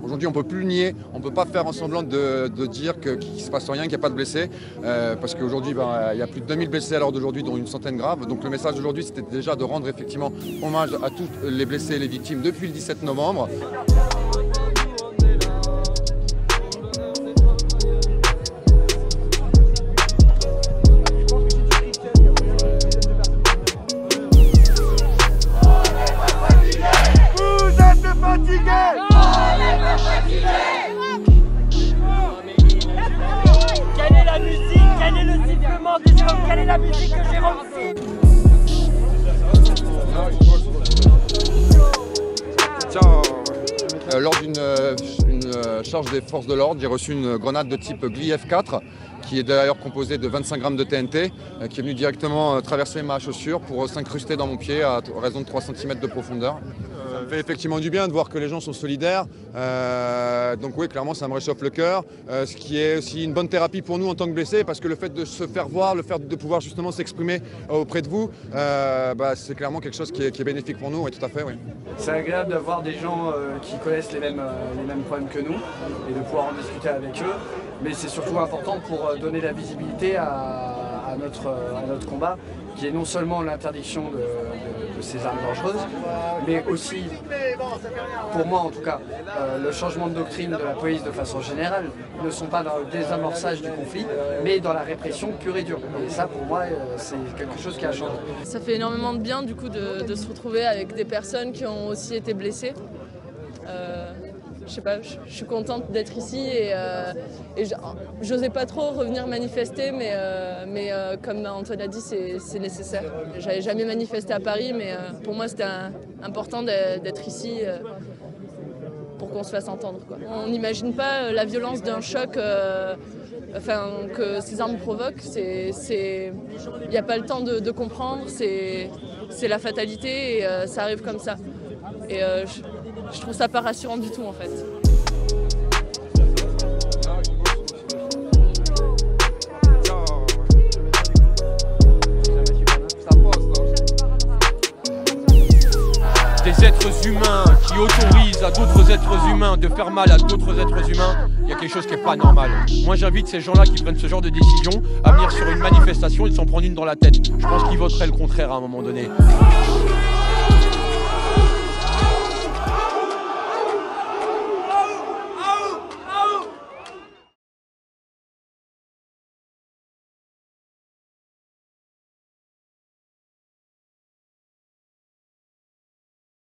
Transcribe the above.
Aujourd'hui, on ne peut plus le nier, on ne peut pas faire en semblant de dire qu'il ne se passe rien, qu'il n'y a pas de blessés, parce qu'aujourd'hui, il y a plus de 2000 blessés à l'heure d'aujourd'hui, dont une centaine graves. Donc le message d'aujourd'hui, c'était déjà de rendre effectivement hommage à tous les blessés et les victimes depuis le 17 novembre. Quelle est la musique? Quel est le sifflement des hommes? Quelle est la musique que j'ai reçue? Lors d'une charge des forces de l'ordre, j'ai reçu une grenade de type Gli F4 qui est d'ailleurs composée de 25 grammes de TNT qui est venue directement traverser ma chaussure pour s'incruster dans mon pied à raison de 3 cm de profondeur. Ça me fait effectivement du bien de voir que les gens sont solidaires. Donc oui, clairement, ça me réchauffe le cœur. Ce qui est aussi une bonne thérapie pour nous en tant que blessés, parce que le fait de se faire voir, le fait de pouvoir justement s'exprimer auprès de vous, c'est clairement quelque chose qui est bénéfique pour nous. Oui, tout à fait, oui. C'est agréable d'avoir des gens qui connaissent les mêmes problèmes que nous et de pouvoir en discuter avec eux. Mais c'est surtout important pour donner la visibilité à notre combat, qui est non seulement l'interdiction de ces armes dangereuses, mais aussi, pour moi en tout cas, le changement de doctrine de la police de façon générale ne sont pas dans le désamorçage du conflit, mais dans la répression pure et dure. Et ça, pour moi, c'est quelque chose qui a changé. Ça fait énormément de bien du coup de se retrouver avec des personnes qui ont aussi été blessées. Je sais pas, je suis contente d'être ici et j'osais pas trop revenir manifester, mais comme Antoine a dit, c'est nécessaire. J'avais jamais manifesté à Paris, mais pour moi c'était important d'être ici pour qu'on se fasse entendre, quoi. On n'imagine pas la violence d'un choc que ces armes provoquent. Il n'y a pas le temps de comprendre, c'est la fatalité et ça arrive comme ça. Et je trouve ça pas rassurant du tout en fait. Des êtres humains qui autorisent à d'autres êtres humains de faire mal à d'autres êtres humains, il y a quelque chose qui n'est pas normal. Moi j'invite ces gens-là qui prennent ce genre de décision à venir sur une manifestation et de s'en prendre une dans la tête. Je pense qu'ils voteraient le contraire à un moment donné.